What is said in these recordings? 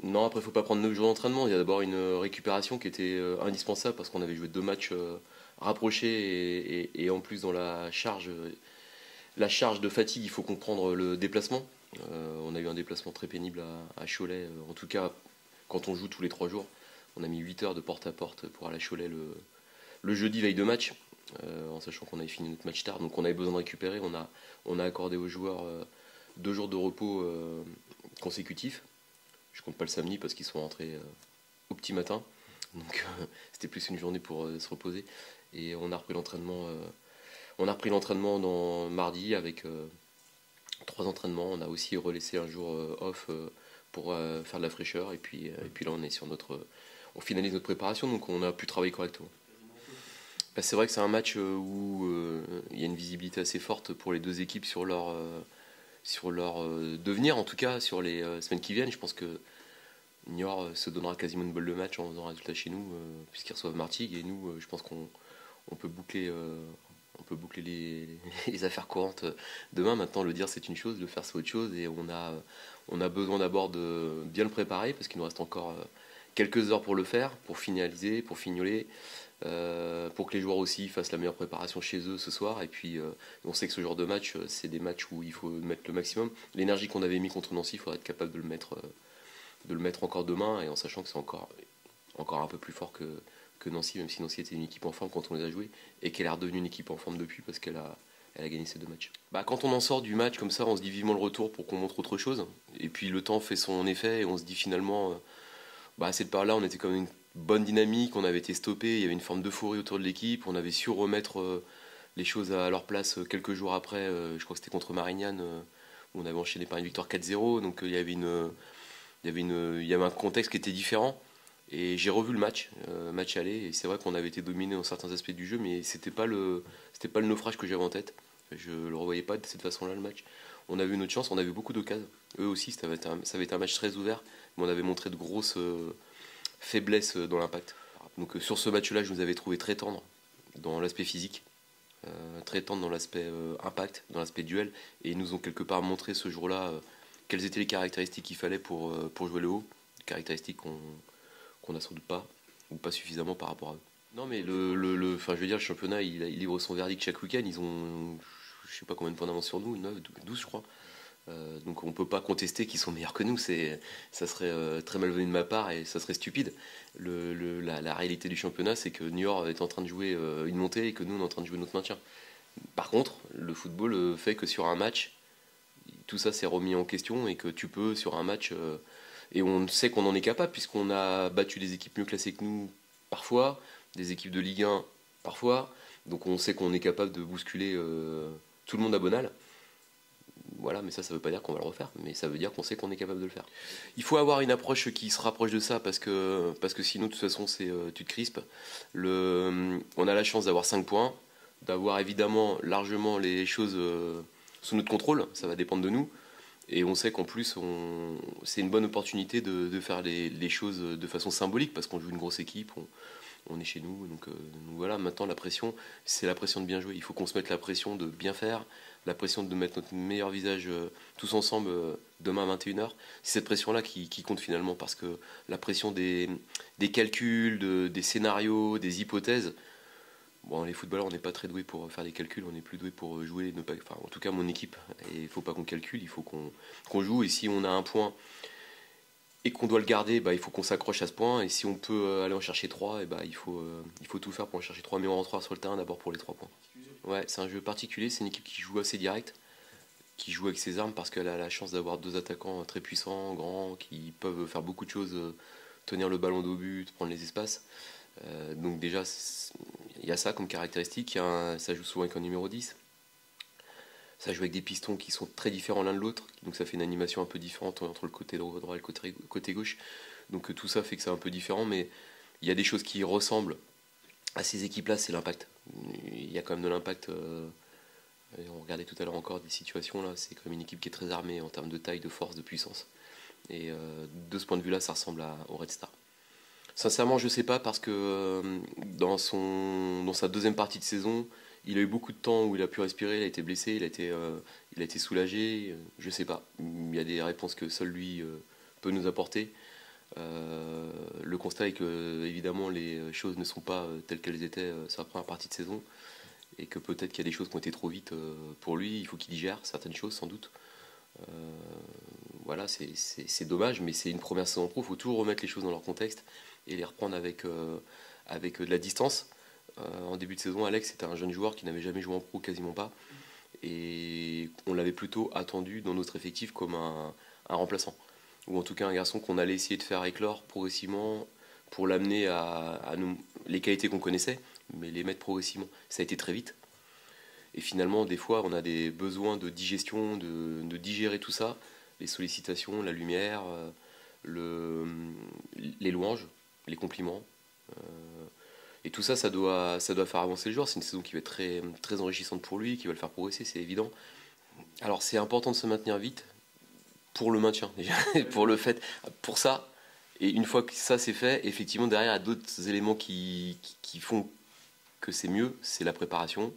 Non, après, il faut pas prendre 9 jours d'entraînement. Il y a d'abord une récupération qui était indispensable parce qu'on avait joué 2 matchs rapprochés et en plus dans la charge de fatigue, il faut comprendre le déplacement. On a eu un déplacement très pénible à Cholet. En tout cas, quand on joue tous les 3 jours, on a mis 8 heures de porte à porte pour aller à Cholet le jeudi veille de match, en sachant qu'on avait fini notre match tard. Donc on avait besoin de récupérer. On a accordé aux joueurs 2 jours de repos consécutifs. Je compte pas le samedi parce qu'ils sont rentrés au petit matin. Donc c'était plus une journée pour se reposer. Et on a repris l'entraînement. On a repris l'entraînement dans mardi avec 3 entraînements. On a aussi relaissé un jour off pour faire de la fraîcheur. Et puis là, on est sur on finalise notre préparation, donc on a pu travailler correctement. Bah, c'est vrai que c'est un match où il y a une visibilité assez forte pour les deux équipes sur leur devenir, en tout cas sur les semaines qui viennent. Je pense que Niort se donnera quasiment une balle de match en faisant un résultat chez nous, puisqu'ils reçoivent Martigues. Et nous, je pense qu'on peut boucler, les affaires courantes demain. Maintenant, le dire, c'est une chose, le faire, c'est autre chose. Et on a besoin d'abord de bien le préparer, parce qu'il nous reste encore quelques heures pour le faire, pour finaliser, pour fignoler, pour que les joueurs aussi fassent la meilleure préparation chez eux ce soir. Et puis, on sait que ce genre de match, c'est des matchs où il faut mettre le maximum. L'énergie qu'on avait mis contre Nancy, il faudra être capable de le mettre encore demain, et en sachant que c'est encore un peu plus fort que Nancy, même si Nancy était une équipe en forme quand on les a joués, et qu'elle est redevenue une équipe en forme depuis parce qu'elle a gagné ces 2 matchs. Bah, quand on en sort du match comme ça, on se dit vivement le retour pour qu'on montre autre chose. Et puis le temps fait son effet et on se dit finalement, bah, cette part-là, on était comme une bonne dynamique, on avait été stoppé, il y avait une forme d'euphorie autour de l'équipe, on avait su remettre les choses à leur place quelques jours après. Je crois que c'était contre Marignane, où on avait enchaîné par une victoire 4-0. Donc il y avait un contexte qui était différent. Et j'ai revu le match aller, et c'est vrai qu'on avait été dominé dans certains aspects du jeu, mais c'était pas le naufrage que j'avais en tête. Je le revoyais pas de cette façon-là le match. On a eu notre chance, on a eu beaucoup d'occasions. Eux aussi, ça avait été un match très ouvert, mais on avait montré de grosses faiblesses dans l'impact. Donc sur ce match-là, je nous avais trouvé très tendre dans l'aspect physique, très tendre dans l'aspect impact, dans l'aspect duel, et ils nous ont quelque part montré ce jour-là quelles étaient les caractéristiques qu'il fallait pour jouer le haut, caractéristiques qu'on n'a sans doute pas, ou pas suffisamment par rapport à eux. Non, mais enfin, je veux dire, le championnat, il livre son verdict chaque week-end. Ils ont, je sais pas combien de points d'avance sur nous, 9, 12, je crois. Donc on peut pas contester qu'ils sont meilleurs que nous. Ça serait très malvenu de ma part et ça serait stupide. La réalité du championnat, c'est que Niort est en train de jouer une montée et que nous, on est en train de jouer notre maintien. Par contre, le football fait que sur un match, tout ça s'est remis en question et que tu peux, sur un match, et on sait qu'on en est capable, puisqu'on a battu des équipes mieux classées que nous parfois, des équipes de Ligue 1 parfois. Donc on sait qu'on est capable de bousculer tout le monde à Bonal. Voilà, mais ça ne veut pas dire qu'on va le refaire, mais ça veut dire qu'on sait qu'on est capable de le faire. Il faut avoir une approche qui se rapproche de ça, parce que sinon, de toute façon, tu te crispes. On a la chance d'avoir 5 points, d'avoir évidemment largement les choses sous notre contrôle, ça va dépendre de nous. Et on sait qu'en plus, c'est une bonne opportunité de faire les choses de façon symbolique, parce qu'on joue une grosse équipe, on est chez nous. Donc voilà, maintenant la pression, c'est la pression de bien jouer. Il faut qu'on se mette la pression de bien faire, la pression de mettre notre meilleur visage tous ensemble demain à 21 h. C'est cette pression-là qui compte finalement, parce que la pression des calculs, des scénarios, des hypothèses, bon, les footballeurs, on n'est pas très doués pour faire des calculs, on est plus doués pour jouer, ne pas, enfin, en tout cas mon équipe. Et il ne faut pas qu'on calcule, il faut qu'on joue. Et si on a un point et qu'on doit le garder, bah, il faut qu'on s'accroche à ce point. Et si on peut aller en chercher 3, et bah, il faut tout faire pour en chercher 3. Mais on rentrera sur le terrain d'abord pour les 3 points. Ouais, c'est un jeu particulier, c'est une équipe qui joue assez direct, qui joue avec ses armes, parce qu'elle a la chance d'avoir 2 attaquants très puissants, grands, qui peuvent faire beaucoup de choses, tenir le ballon au but, prendre les espaces. Donc déjà, il y a ça comme caractéristique. Ça joue souvent avec un numéro 10. Ça joue avec des pistons qui sont très différents l'un de l'autre. Donc ça fait une animation un peu différente entre le côté droit et le côté gauche. Donc tout ça fait que c'est un peu différent. Mais il y a des choses qui ressemblent à ces équipes-là, c'est l'impact. Il y a quand même de l'impact. On regardait tout à l'heure encore des situations là. C'est quand même une équipe qui est très armée en termes de taille, de force, de puissance. Et de ce point de vue-là, ça ressemble au Red Star. Sincèrement, je sais pas, parce que dans sa deuxième partie de saison, il a eu beaucoup de temps où il a pu respirer, il a été blessé, il a été soulagé. Je sais pas. Il y a des réponses que seul lui peut nous apporter. Le constat est que évidemment les choses ne sont pas telles qu'elles étaient sur la première partie de saison et que peut-être qu'il y a des choses qui ont été trop vite pour lui, il faut qu'il digère certaines choses sans doute. Euh, voilà, c'est dommage, mais c'est une première saison pro, il faut toujours remettre les choses dans leur contexte et les reprendre avec de la distance. En début de saison, Alex était un jeune joueur qui n'avait jamais joué en pro, quasiment pas, et on l'avait plutôt attendu dans notre effectif comme un remplaçant, ou en tout cas un garçon qu'on allait essayer de faire éclore progressivement pour l'amener à les qualités qu'on connaissait, mais les mettre progressivement. Ça a été très vite. Et finalement, des fois, on a des besoins de digestion, de digérer tout ça, les sollicitations, la lumière, le, les louanges, les compliments. euh, et tout ça, ça doit faire avancer le joueur. C'est une saison qui va être très, très enrichissante pour lui, qui va le faire progresser, c'est évident. Alors, c'est important de se maintenir vite pour le maintien, déjà, pour le fait, pour ça. Et une fois que ça c'est fait, effectivement, derrière, il y a d'autres éléments qui font que c'est mieux, c'est la préparation.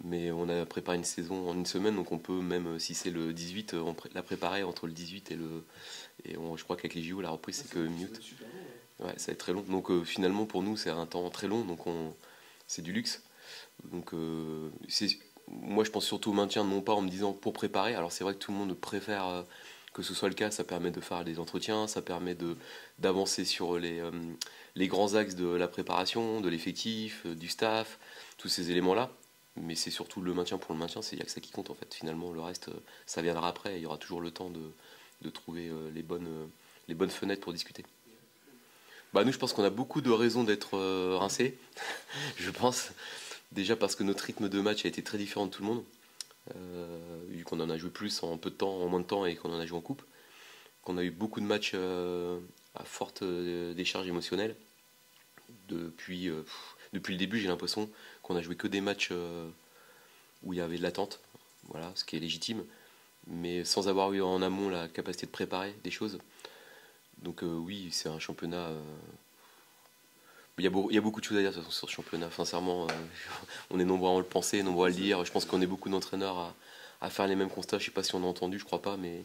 Mais on a préparé une saison en une semaine, donc on peut même, si c'est le 18, la préparer entre le 18 et le... je crois qu'avec les JO, la reprise, c'est que minutes. Ouais, ça va être très long. Donc finalement, pour nous, c'est un temps très long, donc c'est du luxe. Donc moi, je pense surtout au maintien, non pas en me disant pour préparer. Alors c'est vrai que tout le monde préfère que ce soit le cas, ça permet de faire des entretiens, ça permet d'avancer sur les grands axes de la préparation, de l'effectif, du staff, tous ces éléments-là. Mais c'est surtout le maintien pour le maintien, c'est que ça qui compte en fait. Finalement, le reste, ça viendra après. Il y aura toujours le temps de trouver les bonnes fenêtres pour discuter. Bah nous, je pense qu'on a beaucoup de raisons d'être rincés, je pense. Déjà parce que notre rythme de match a été très différent de tout le monde, vu qu'on en a joué plus en peu de temps, en moins de temps et qu'on en a joué en coupe. Qu'on a eu beaucoup de matchs à forte décharge émotionnelle. Depuis le début, j'ai l'impression qu'on a joué que des matchs où il y avait de l'attente, voilà, ce qui est légitime, mais sans avoir eu en amont la capacité de préparer des choses. Donc oui, c'est un championnat. Il y a beaucoup de choses à dire sur ce championnat. Sincèrement, on est nombreux à le penser, nombreux à le dire. Je pense qu'on est beaucoup d'entraîneurs à faire les mêmes constats. Je sais pas si on a entendu, je crois pas, mais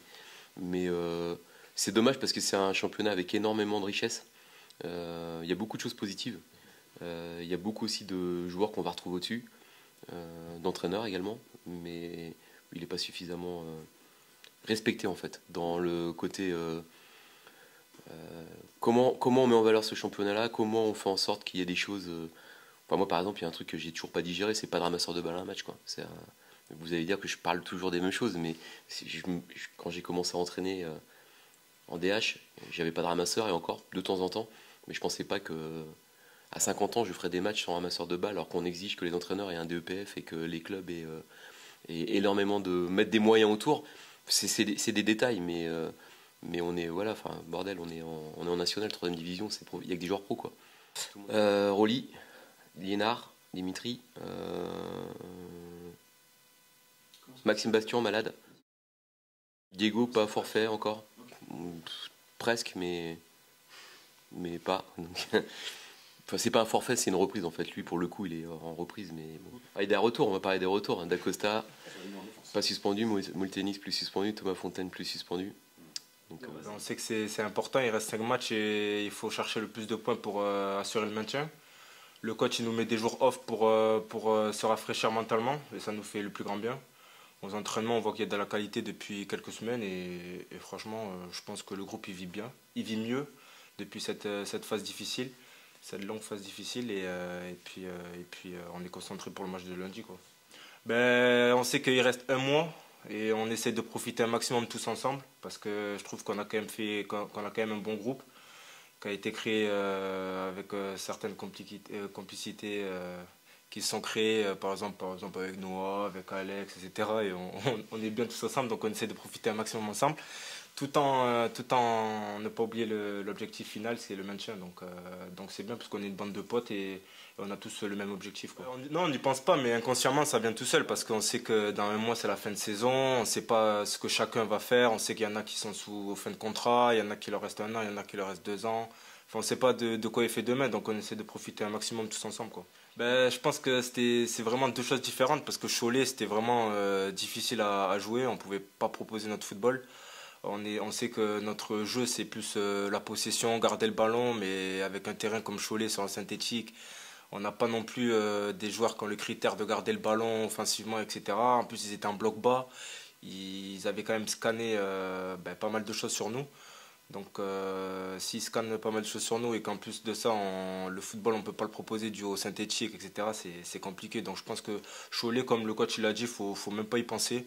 c'est dommage parce que c'est un championnat avec énormément de richesse. Il y a beaucoup de choses positives. Il y a beaucoup aussi de joueurs qu'on va retrouver au-dessus, d'entraîneurs également, mais il n'est pas suffisamment respecté en fait dans le côté comment on met en valeur ce championnat-là, comment on fait en sorte qu'il y ait des choses. Enfin, moi par exemple, il y a un truc que j'ai toujours pas digéré, c'est pas de ramasseur de balles à un match quoi. Vous allez dire que je parle toujours des mêmes choses, mais quand j'ai commencé à entraîner en DH, j'avais pas de ramasseur et encore de temps en temps, mais je pensais pas que à 50 ans je ferais des matchs sans ramasseur de balles alors qu'on exige que les entraîneurs aient un DEPF et que les clubs aient énormément de mettre des moyens autour. C'est des détails, mais on est voilà, enfin bordel, on est en national, 3ème division, il y a que des joueurs pro quoi. Rolly, Liénard, Dimitri, Maxime Bastion malade, Diego pas forfait encore, presque mais pas. Enfin, c'est pas un forfait, c'est une reprise en fait. Lui, pour le coup, il est en reprise, mais bon. Ah, et des retours, on va parler des retours. Hein. D'Acosta, pas suspendu, Moltenis plus suspendu, Thomas Fontaine plus suspendu. Donc, on sait que c'est important, il reste 5 matchs et il faut chercher le plus de points pour assurer le maintien. Le coach il nous met des jours off pour se rafraîchir mentalement et ça nous fait le plus grand bien. Aux entraînements, on voit qu'il y a de la qualité depuis quelques semaines et franchement, je pense que le groupe il vit bien, il vit mieux depuis cette phase difficile, cette longue phase difficile et puis on est concentré pour le match de lundi quoi. Ben, on sait qu'il reste un mois et on essaie de profiter un maximum tous ensemble parce que je trouve qu'on a quand même un bon groupe qui a été créé avec certaines complicités qui se sont créées par exemple avec Noah, avec Alex, etc. Et on est bien tous ensemble donc on essaie de profiter un maximum ensemble tout en ne pas oublier l'objectif final, c'est le maintien. Donc c'est bien parce qu'on est une bande de potes et on a tous le même objectif. Quoi. Non, on n'y pense pas, mais inconsciemment, ça vient tout seul parce qu'on sait que dans un mois, c'est la fin de saison. On ne sait pas ce que chacun va faire. On sait qu'il y en a qui sont sous fin de contrat, il y en a qui leur reste un an, il y en a qui leur reste 2 ans. Enfin, on ne sait pas de quoi il fait demain, donc on essaie de profiter un maximum tous ensemble. Quoi. Ben, je pense que c'est vraiment deux choses différentes parce que Cholet, c'était vraiment difficile à jouer. On ne pouvait pas proposer notre football. On sait que notre jeu, c'est plus la possession, garder le ballon, mais avec un terrain comme Cholet sur un synthétique, on n'a pas non plus des joueurs qui ont le critère de garder le ballon offensivement, etc. En plus, ils étaient en bloc bas. Ils avaient quand même scanné pas mal de choses sur nous. Donc, s'ils scannent pas mal de choses sur nous et qu'en plus de ça, le football, on ne peut pas le proposer dû au synthétique, etc., c'est compliqué. Donc, je pense que Cholet, comme le coach l'a dit, faut même pas y penser.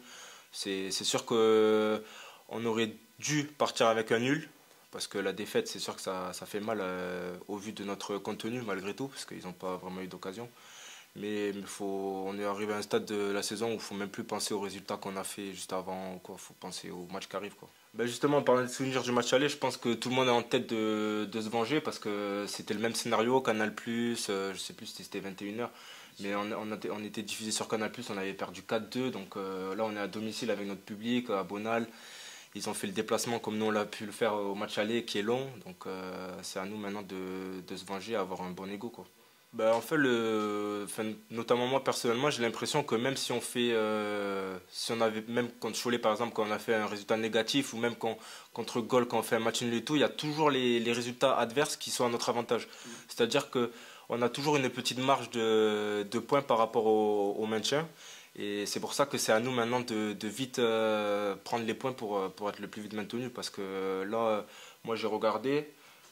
C'est sûr que on aurait dû partir avec un nul, parce que la défaite, c'est sûr que ça fait mal au vu de notre contenu, malgré tout, parce qu'ils n'ont pas vraiment eu d'occasion. Mais on est arrivé à un stade de la saison où il ne faut même plus penser aux résultats qu'on a fait juste avant. Il faut penser au match qui arrive. Quoi. Ben justement, en parlant de souvenirs du match aller, je pense que tout le monde est en tête de se venger parce que c'était le même scénario, Canal+, je sais plus si c'était 21h, mais on était diffusé sur Canal+, on avait perdu 4-2, donc là on est à domicile avec notre public, à Bonal. Ils ont fait le déplacement comme nous on l'a pu le faire au match aller qui est long, donc c'est à nous maintenant de se venger, avoir un bon ego. Quoi. Ben, en fait, notamment moi personnellement, j'ai l'impression que même si on fait, si on avait, même contre Cholet par exemple, quand on a fait un résultat négatif, ou même contre Gol, quand on fait un match nul et tout, il y a toujours les résultats adverses qui sont à notre avantage. C'est-à-dire que on a toujours une petite marge de points par rapport au maintien. Et c'est pour ça que c'est à nous maintenant de vite prendre les points pour être le plus vite maintenu. Parce que là, moi j'ai regardé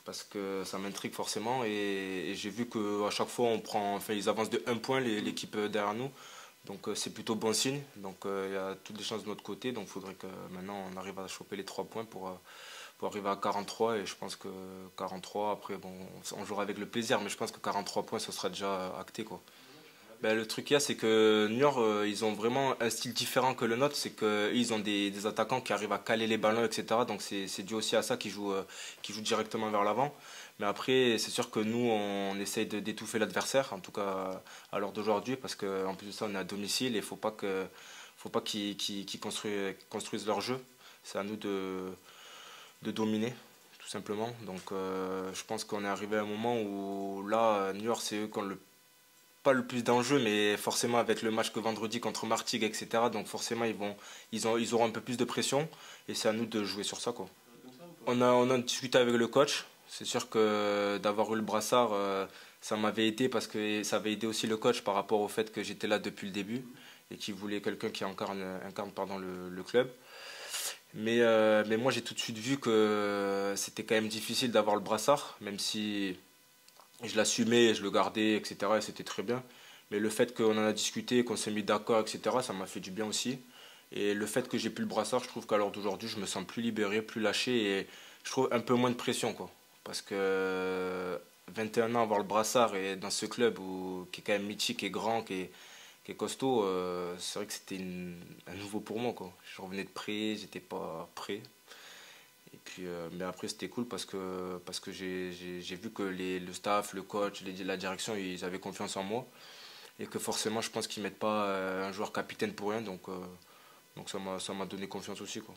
parce que ça m'intrigue forcément et j'ai vu qu'à chaque fois enfin, ils avancent de 1 point l'équipe derrière nous, donc c'est plutôt bon signe, donc il y a toutes les chances de notre côté, donc il faudrait que maintenant on arrive à choper les 3 points pour arriver à 43 et je pense que 43 après bon on jouera avec le plaisir mais je pense que 43 points ce sera déjà acté quoi. Ben, le truc qu'il y a, c'est que Niort, ils ont vraiment un style différent que le nôtre. C'est qu'ils ont des attaquants qui arrivent à caler les ballons, etc. Donc c'est dû aussi à ça qu'ils jouent directement vers l'avant. Mais après, c'est sûr que nous, on essaye d'étouffer l'adversaire, en tout cas à l'heure d'aujourd'hui, parce qu'en plus de ça, on est à domicile et il ne faut pas qu'ils construisent leur jeu. C'est à nous de dominer, tout simplement. Donc je pense qu'on est arrivé à un moment où là, Niort, c'est eux qui ont pas le plus d'enjeux, mais forcément avec le match que vendredi contre Martigues, etc. Donc forcément ils auront un peu plus de pression et c'est à nous de jouer sur ça quoi. On a discuté avec le coach. C'est sûr que d'avoir eu le brassard, ça m'avait aidé parce que ça avait aidé aussi le coach par rapport au fait que j'étais là depuis le début et qu'il voulait quelqu'un qui incarne pardon, le club. Mais moi j'ai tout de suite vu que c'était quand même difficile d'avoir le brassard, même si je l'assumais, je le gardais, etc. Et c'était très bien. Mais le fait qu'on en a discuté, qu'on s'est mis d'accord, etc., ça m'a fait du bien aussi. Et le fait que j'ai plus le brassard, je trouve qu'à l'heure d'aujourd'hui, je me sens plus libéré, plus lâché et je trouve un peu moins de pression, quoi. Parce que 21 ans, avoir le brassard et dans ce club qui est quand même mythique et grand, qui est costaud, c'est vrai que c'était un nouveau pour moi, quoi. Je revenais de prêt, j'étais pas prêt. Et puis, mais après, c'était cool parce que j'ai vu que le staff, le coach, la direction, ils avaient confiance en moi. Et que forcément, je pense qu'ils ne mettent pas un joueur capitaine pour rien. Donc ça m'a donné confiance aussi, quoi.